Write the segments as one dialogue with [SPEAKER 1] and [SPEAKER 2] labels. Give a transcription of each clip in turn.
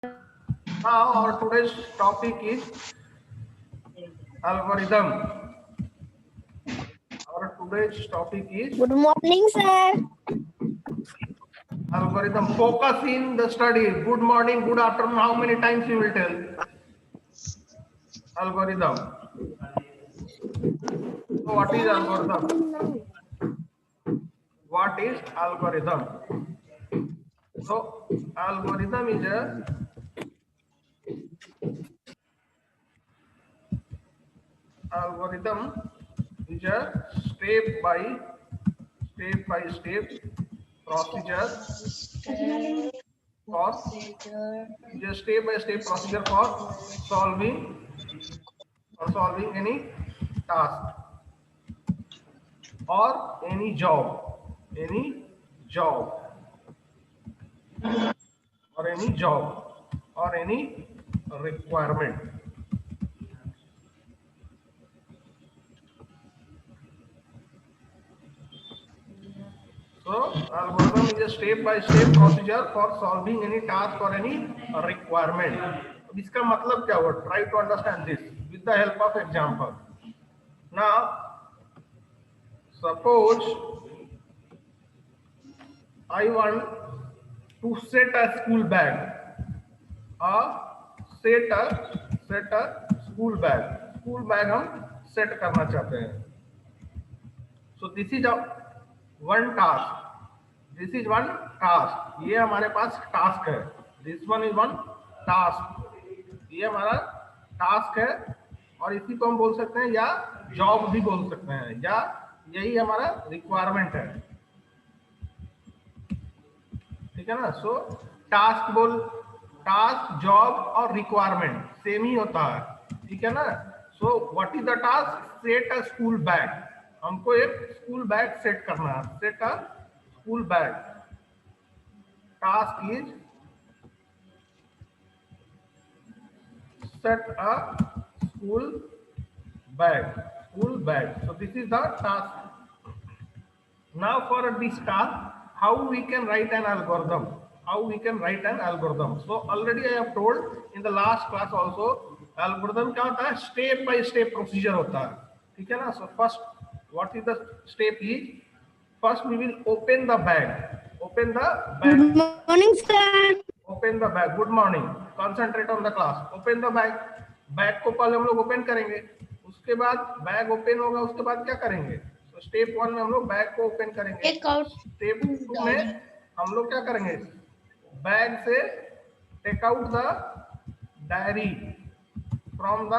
[SPEAKER 1] Now our today's topic is algorithm. Our today's topic is
[SPEAKER 2] Good morning, sir.
[SPEAKER 1] algorithm. Focus in the study. Good morning, good afternoon. How many times you will tell? Algorithm. So what is algorithm? What is algorithm? So algorithm is a step by step procedure for solving any task or any job or any requirement. So algorithm is a step-by-step procedure for solving any task or any requirement. इसका मतलब क्या हुआ? Try to understand this with the help of example. Now, suppose I want to set a school bag. Set a school bag. School bag हम set करना चाहते हैं. So this is one task. This is one task. ये हमारे पास task है. This one is one task. ये हमारा task है और इसी को हम बोल सकते हैं या job भी बोल सकते हैं या यही हमारा requirement है. ठीक है ना? So task job और requirement सेम ही होता है. ठीक है ना? So what is the task? Set a school bag. हमको एक स्कूल बैग सेट करना है. Set a school bag. Task is set a school bag. So this is the task. Now for this task, how we can write an algorithm? So already I have told in the last class also, algorithm क्या होता है? Step by step procedure होता है. ठीक है ना? So first, what is the step is? First we will open the bag.
[SPEAKER 2] Good morning, sir.
[SPEAKER 1] Open the bag. Good morning. Concentrate on the class. Open the bag. Bag को पहले हम लोग open करेंगे. उसके बाद बैग ओपन होगा. उसके बाद क्या करेंगे? तो स्टेप 1 में हम लोग बैग को ओपन करेंगे. स्टेप 2 में हम लोग क्या करेंगे? बैग से take out the diary from the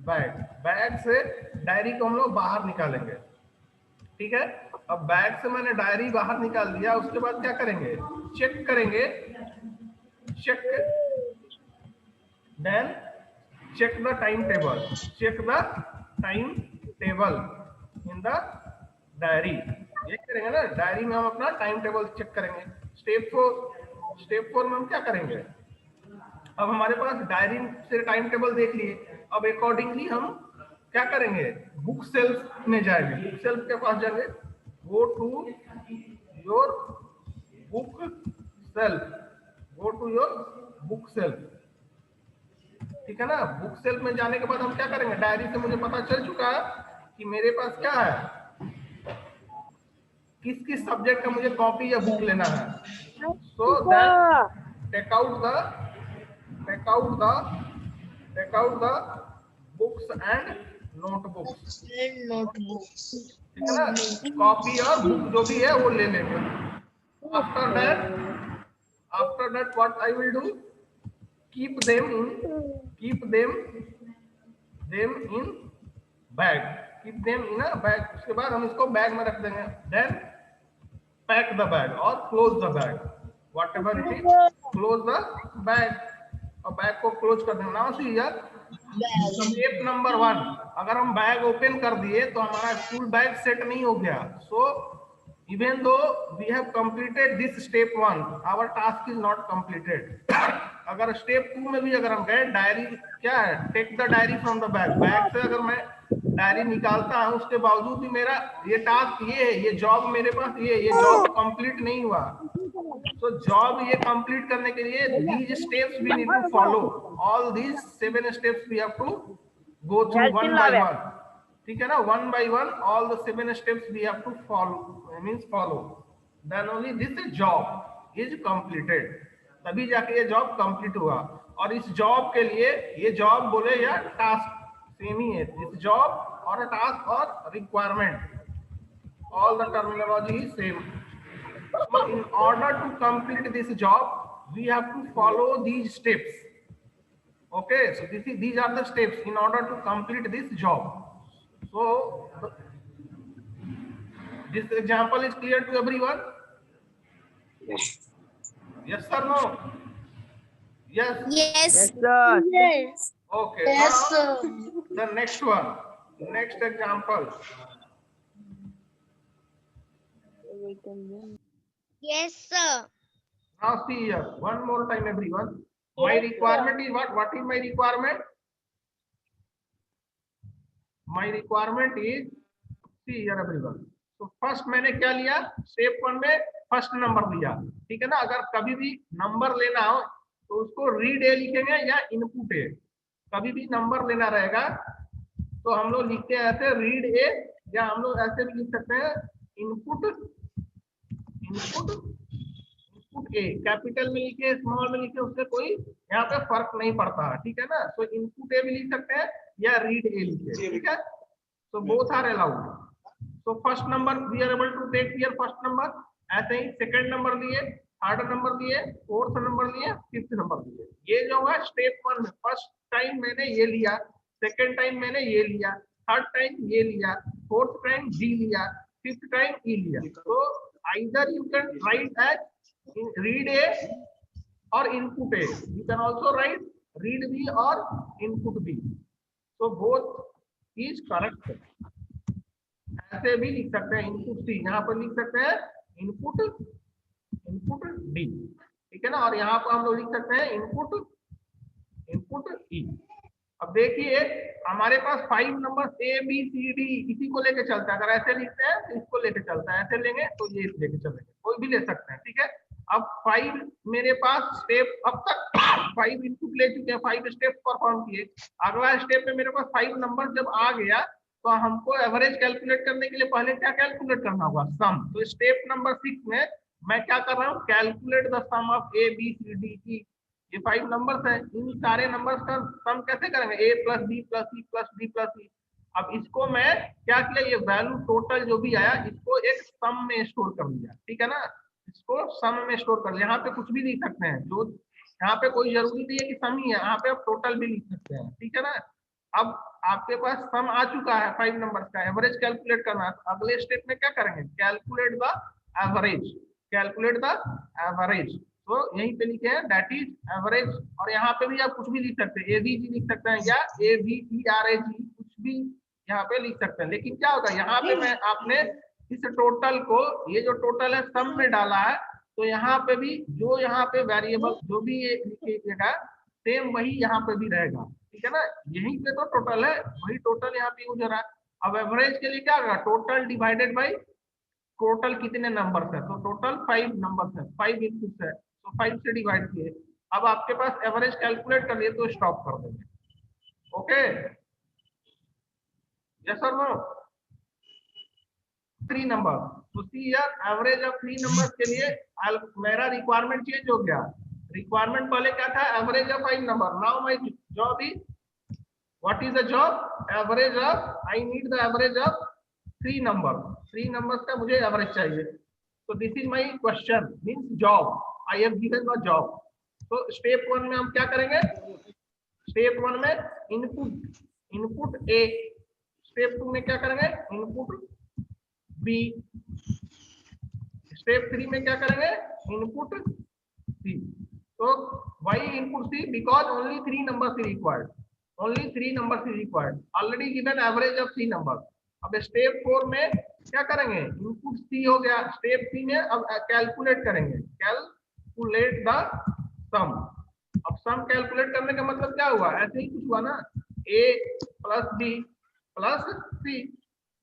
[SPEAKER 1] bag. Bag से डायरी को हम लोग बाहर निकालेंगे. ठीक है. अब बैग से मैंने डायरी बाहर निकाल दिया. उसके बाद क्या करेंगे? चेक करेंगे. Then check the timetable in the diary. ये करेंगे ना. डायरी में हम अपना टाइम टेबल चेक करेंगे. स्टेप 4 में हम क्या करेंगे? अब हमारे पास डायरी से टाइम टेबल देख लिए. अब अकॉर्डिंगली हम क्या करेंगे? बुक सेल्फ में जाएंगे. बुक सेल्फ के पास जाएंगे. Go to your book shelf. ठीक है ना? बुक सेल्फ में जाने के बाद हम क्या करेंगे? डायरी से मुझे पता चल चुका है कि मेरे पास क्या है, किस सब्जेक्ट का मुझे कॉपी या बुक लेना है. So that take out the books and notebooks. ठीक है ना? कॉपी और बुक जो भी है वो ले लेंगे. After that what I will do? keep them in bag. उसके बाद हम इसको बैग में रख देंगे. then pack the bag or close the bag, whatever it is. close the bag और बैग को क्लोज कर देंगे. Now see here step number 1. अगर हम बैग ओपन कर दिए तो हमारा स्कूल बैग सेट नहीं हो गया. सो even though we have completed this step 1, our task is not completed. अगर स्टेप 2 में भी अगर हम गए, डायरी क्या है? Take the diary from the bag. Bag से अगर मैं डायरी निकालता हूं उसके बावजूद भी मेरा ये टास्क ये है, ये जॉब मेरे पास ये जॉब कंप्लीट नहीं हुआ. तो जॉब ये कंप्लीट करने के लिए these steps we need to follow, all these 7 steps we have to go through one by one, ठीक है ना, one by one all the 7 steps we have to follow, means follow, then only this job is completed, तभी जाके ये job complete हुआ। और इस job के लिए, ये जॉब बोले या टास्क सेम ही है, इस जॉब और टास्क और requirement, all the terminology is same. So in order to complete this job, we have to follow these steps. Okay, so these are the steps in order to complete this job. So this example is clear to everyone? Yes or no? Yes.
[SPEAKER 2] Yes.
[SPEAKER 3] Yes, sir.
[SPEAKER 2] Yes.
[SPEAKER 1] Okay.
[SPEAKER 2] Yes,
[SPEAKER 1] Now
[SPEAKER 2] sir.
[SPEAKER 1] the next one, next example.
[SPEAKER 2] Yes, sir.
[SPEAKER 1] Now see here, one more time everyone. My requirement is what? What is my requirement? My requirement is, see here everyone. So first मैंने क्या लिया? Step 1 में first number लिया, ठीक है ना। अगर कभी भी नंबर लेना हो तो उसको रीड ए लिखेंगे या इनपुट ए, कभी भी नंबर लेना रहेगा तो हम लोग लिखते हैं ऐसे रीड ए, या हम लोग ऐसे भी लिख सकते हैं इनपुट, इनपुट ए, कैपिटल में लिखे स्मॉल में लिखे उससे कोई यहाँ पे फर्क नहीं पड़ता, ठीक है ना। तो इनपुट ए भी लिख सकते हैं या रीड ए लिखे, ठीक है। तो बोथ आर अलाउड। तो first number we are able to take here first number, ऐसे ही सेकंड नंबर लिए, थर्ड नंबर लिए, फोर्थ नंबर लिए, फिफ्थ नंबर लिए। ये जो है स्टेप 1 में फर्स्ट टाइम मैंने ये लिया, सेकंड टाइम मैंने ये लिया, थर्ड टाइम ये लिया, फोर्थ टाइम डी लिया, फिफ्थ टाइम ई लिया। तो either you can write as read A or input A. You can also write read B or input B. So both is correct. ऐसे भी लिख सकते हैं इनपुट सी, यहाँ पर लिख सकते हैं इनपुट डी, ठीक है ना। और यहाँ पर हम लोग लिख सकते हैं इनपुट ई। अब देखिए हमारे पास 5 number A B C D इसी को लेके चलता है, अगर ऐसे लिखते हैं तो इसको लेके चलता है, ऐसे लेंगे तो ये लेके चलेंगे, कोई भी ले सकते हैं, ठीक है। अब 5 मेरे पास स्टेप, अब तक 5 इनपुट ले चुके हैं, 5 स्टेप परफॉर्म किए। अगला स्टेप में मेरे पास 5 नंबर जब आ गया तो हमको एवरेज कैलकुलेट करने के लिए पहले क्या कैलकुलेट करना होगा? सम। तो स्टेप नंबर 6 में मैं क्या कर रहा हूँ? Calculate the sum of A B C D E. ये 5 नंबर्स हैं, इन सारे नंबर्स का सम कैसे करेंगे? a plus B plus C plus D plus C. अब इसको मैं क्या किया, ये वैल्यू टोटल जो भी आया इसको एक सम में स्टोर कर लिया, ठीक है ना। इसको सम में स्टोर कर लिया। यहाँ पे कुछ भी लिख सकते हैं, जो यहाँ पे कोई जरूरी नहीं है कि सम ही है, यहाँ पे आप टोटल भी लिख सकते हैं, ठीक है ना। अब आपके पास सम आ चुका है 5 नंबर्स का, एवरेज कैलकुलेट करना है। तो अगले स्टेप में क्या करेंगे? Calculate the average, calculate the average. तो यहीं पे लिखे हैं दैट इज एवरेज। और यहाँ पे भी आप कुछ भी लिख सकते हैं, एवीजी लिख सकते हैं या एवीईआरएजी, कुछ भी यहाँ पे लिख सकते हैं। लेकिन क्या होगा, यहाँ पे मैं आपने इस टोटल को, ये जो टोटल है सम में डाला है, तो यहाँ पे भी जो यहाँ पे वेरिएबल जो भी ये लिखिएगा सेम वही यहाँ पे भी रहेगा, ठीक है ना। यहीं पे तो टोटल है, वही टोटल यहाँ पे यूज हो रहा है। अब एवरेज के लिए क्या होगा? टोटल डिवाइडेड बाई टोटल कितने नंबर्स है, तो टोटल 5 नंबर्स है, 5 इनपुट्स है, तो 5 से डिवाइड किए। अब आपके पास एवरेज कैलकुलेट कर लिए तो स्टॉप कर देंगे, ओके। यस और नो? 3 नंबर, तो see here average of 3 numbers के लिए मेरा रिक्वायरमेंट चेंज हो गया। रिक्वायरमेंट पहले क्या था? Average of 5 number. Now my job is, what is the job? Average of, I need the average of 3 number. 3 numbers का मुझे एवरेज चाहिए। तो this is my question, means job, I have given the job. तो step 1 में हम क्या करेंगे? Step 1 में इनपुट ए, स्टेप 2 में क्या करेंगे? इनपुट बी, स्टेप 3 में क्या करेंगे? Input C. तो why input C? Because only 3 numbers is required. Only 3 numbers is required. Already given average of 3 numbers. अब स्टेप 4 में क्या करेंगे? इनपुट C हो गया। स्टेप 3 में अब कैलकुलेट करेंगे, कैलकुलेट द सम। अब सम कैलकुलेट करने का मतलब क्या हुआ? ऐसे ही कुछ हुआ ना, A plus B plus C,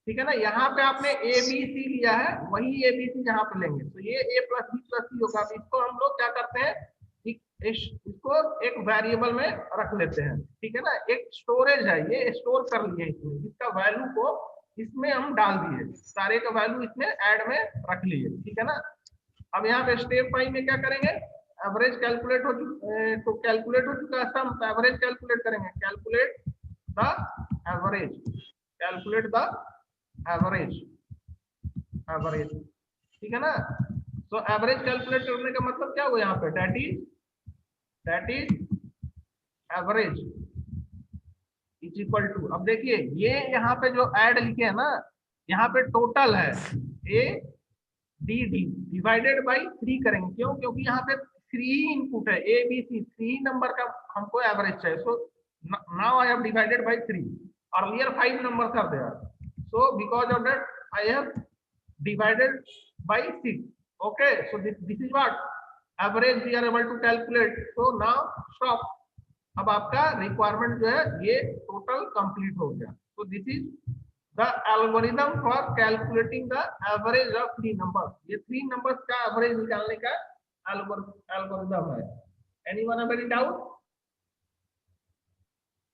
[SPEAKER 1] ठीक है ना। यहाँ पे आपने ए बी सी लिया है, वही ए बी सी यहाँ पे लेंगे, तो ये ए प्लस बी प्लस सी होगा। अब इसको हम लोग क्या करते हैं, इसको एक वेरिएबल में रख लेते हैं, ठीक है ना। एक स्टोरेज है, ये स्टोर कर लिए इसमें, जिसका वैल्यू को इसमें हम डाल दिए, सारे का वैल्यू इसमें ऐड में रख लिए, ठीक है ना। अब यहाँ पे स्टेप 5 में क्या करेंगे, एवरेज कैलकुलेट हो तो कैलकुलेट हो चुका है सम, तो एवरेज कैलकुलेट करेंगे, calculate the average, calculate the average, average, ठीक है ना। तो एवरेज कैलकुलेट करने का मतलब क्या हुआ यहाँ पे, that is average is equal to, अब देखिए ये यहाँ पे जो ऐड लिखे है ना, यहाँ पे टोटल है A D D divided by 3 करेंगे, क्यों, क्योंकि यहाँ पे 3 इनपुट है, ए बी सी, 3 नंबर का हमको एवरेज चाहिए। So now I have divided by 3, earlier 5 numbers are there, so because of that I have divided by 6. Okay, so this is what average we are able to calculate. So now stop, अब आपका requirement जो है ये total complete हो गया। so this is the algorithm for calculating the average of 3 numbers, ये 3 numbers का average निकालने का एल्गोरिथम है। anyone have any doubt?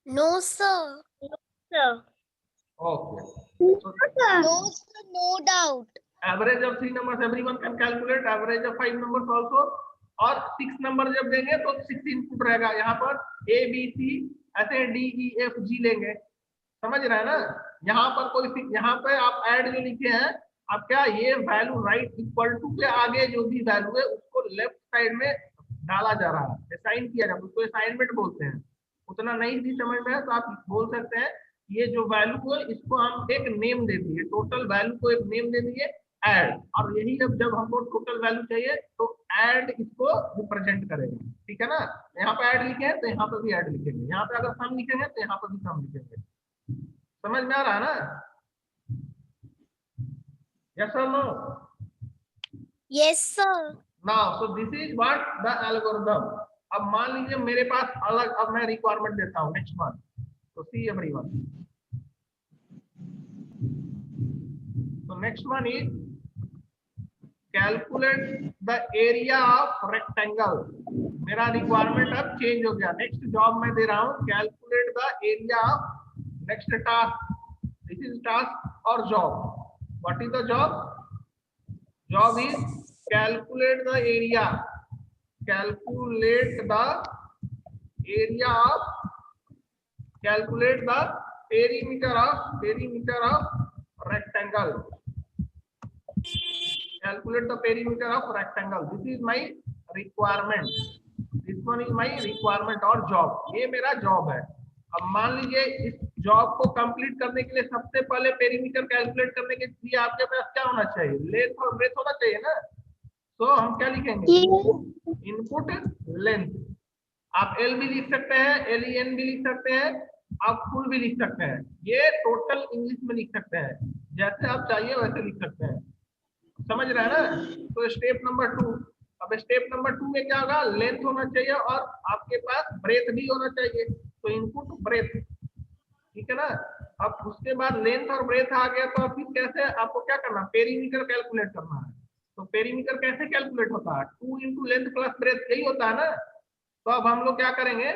[SPEAKER 2] No, sir. No, sir.
[SPEAKER 1] Okay, so
[SPEAKER 2] No, sir. No doubt.
[SPEAKER 1] average of 3 numbers everyone can calculate, average of 5 numbers also, और 6 number जब देंगे तो 6 input रहेगा, यहाँ पर ए बी सी ऐसे डी ई एफ जी लेंगे, समझ रहे हैं ना। यहाँ पर कोई, यहाँ पे आप ऐड जो लिखे हैं, आप क्या ये वैल्यू राइट इक्वल टू के आगे जो भी वैल्यू है उसको लेफ्ट साइड में डाला जा रहा है, असाइन किया जाता है, उसको असाइनमेंट बोलते हैं। उतना नहीं भी समझ में है तो आप बोल सकते हैं ये जो वैल्यू है इसको हम एक नेम दे दिए, टोटल वैल्यू को एक नेम दे दिए ऐड, और यही जब हमको टोटल वैल्यू चाहिए तो ऐड इसको रिप्रेजेंट करेगा, ठीक है ना। यहाँ पे ऐड लिखे हैं तो यहाँ पे भी ऐड लिखेंगे, यहाँ पे अगर सम लिखेंगे तो यहाँ पे भी सम लिखेंगे, समझ में आ रहा है ना। यस और no?
[SPEAKER 2] Yes, sir.
[SPEAKER 1] Now so this is what the algorithm. अब मान लीजिए मेरे पास अलग, अब मैं रिक्वायरमेंट देता हूँ नेक्स्ट वन, तो see everyone, so next one is calculate the area of rectangle। मेरा रिक्वायरमेंट अब चेंज हो गया, नेक्स्ट जॉब मैं दे रहा हूँ calculate the area of, next task, this is task और job. What is the job? Job is calculate the area, calculate the area of, calculate the perimeter of rectangle, calculate the perimeter of rectangle, this is my requirement, this one is my requirement और job, ये मेरा job है। अब मान लीजिए इस job को complete करने के लिए सबसे पहले पेरीमीटर कैलकुलेट करने के लिए आपके पास क्या होना चाहिए, लेंथ और ब्रेथ होना चाहिए ना। तो हम क्या लिखेंगे, इनपुट लेंथ, आप एल भी लिख सकते हैं, LEN भी लिख सकते हैं, आप फुल भी लिख सकते हैं, ये टोटल इंग्लिश में लिख सकते हैं, जैसे आप चाहिए वैसे लिख सकते हैं, समझ रहे हैं ना। तो स्टेप नंबर 2, अब स्टेप नंबर 2 में क्या होगा, लेंथ होना चाहिए और आपके पास ब्रेथ भी होना चाहिए, तो इनपुट ब्रेथ, ठीक है ना। अब उसके बाद लेंथ और ब्रेथ आ गया तो फिर कैसे आपको क्या करना, पेरीमीटर कैलकुलेट करना है। तो पेरीमीटर कैसे कैलकुलेट होता है, 2 इंटू लेंथ प्लस ब्रेथ, यही होता है ना। तो अब हम लोग क्या करेंगे,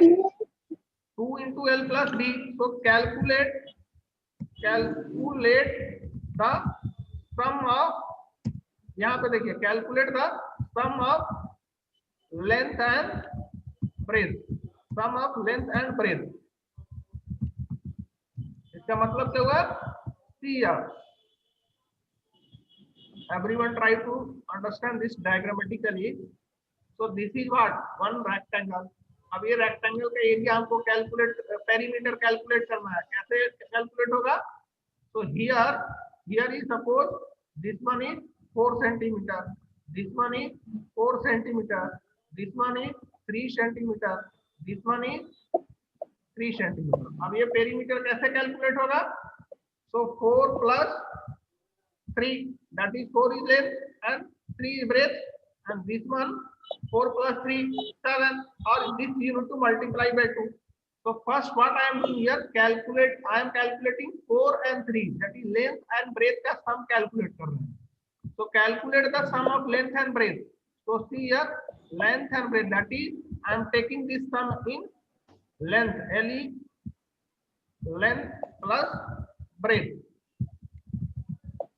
[SPEAKER 1] 2 into L plus B, so calculate the sum of, यहाँ पे देखिए calculate the sum of length and breadth, sum of length and breadth, इसका मतलब क्या हुआ, see here, everyone try to understand this diagrammatically। so this is what one rectangle। अब ये rectangle का एरिया हमको कैलकुलेट, पेरीमीटर कैलकुलेट करना है, कैसे कैलकुलेट होगा। तो here is suppose this one is 4 centimetre, this one is 4 centimetre, this one is 3 centimetre, this one is 3 centimetre. अब ये पेरीमीटर कैसे कैलकुलेट होगा, सो 4 plus 3 that is 4 is length and 3 is breadth, and this one 4 plus 3 7, or this you need to multiply by 2, So first what I am doing here, I am calculating 4 and 3, that is length and breadth का sum calculate कर रहे हैं. So calculate the sum of length and breadth. So see here, length and breadth, that is I am taking this sum in length, LE, length plus breadth.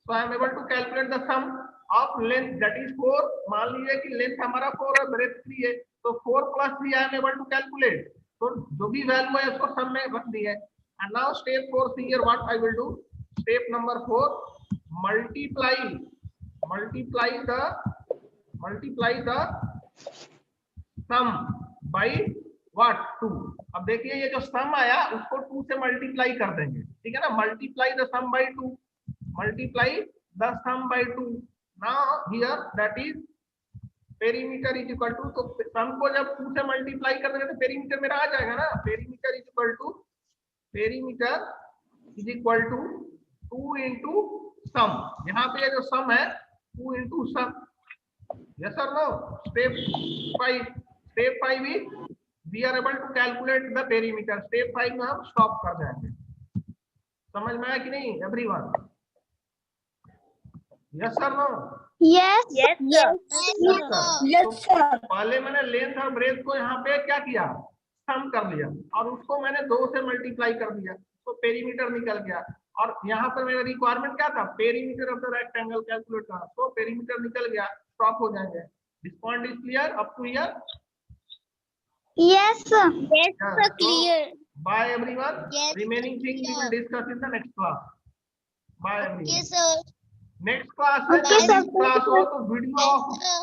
[SPEAKER 1] So I am able to calculate the sum of length, that is 4. मान लीजिए कि length हमारा 4 और breadth 3 है, तो 4 plus 3 I am able to calculate. तो जो भी वैल्यू है उसको सम में रख दी है. And now step 4, see here what I will do. Step number 4, multiply the sum by what? 2. अब देखिए ये जो सम आया उसको 2 से मल्टीप्लाई कर देंगे, ठीक है ना. Multiply the sum by 2, multiply the sum by 2. Now here that is perimeter is equal to, तो सम को जब 2 से मल्टीप्लाई कर देंगे तो पेरीमीटर मेरा आ जाएगा ना. Perimeter is equal to 2 into sum. यहाँ पे जो सम है 2 into some. yes or no? Step 5 is we are able to calculate the perimeter. Step 5 में हम स्टॉप कर जाएंगे. समझ में आया कि नहीं everyone? yes or no?
[SPEAKER 2] Yes. Yes, sir.
[SPEAKER 1] Yes, sir. पहले मैंने लेंथ और ब्रेथ को यहाँ पे क्या किया, सम कर लिया और उसको मैंने 2 से मल्टीप्लाई कर दिया, तो पेरीमीटर निकल गया. और यहाँ पर मेरा रिक्वायरमेंट क्या था, perimeter of the rectangle calculate करना, तो पेरीमीटर निकल गया, स्टॉप हो जाएंगे. This point is clear up to here?
[SPEAKER 2] Yes, sir. Yes, sir.
[SPEAKER 1] So,
[SPEAKER 2] Clear.
[SPEAKER 1] bye everyone.
[SPEAKER 2] Yes,
[SPEAKER 1] Remaining things we will discuss in the next class. Bye everyone.
[SPEAKER 2] Okay, sir.
[SPEAKER 1] Next class है,
[SPEAKER 2] Okay, sir.
[SPEAKER 1] Class हो तो video of
[SPEAKER 2] Yes, sir.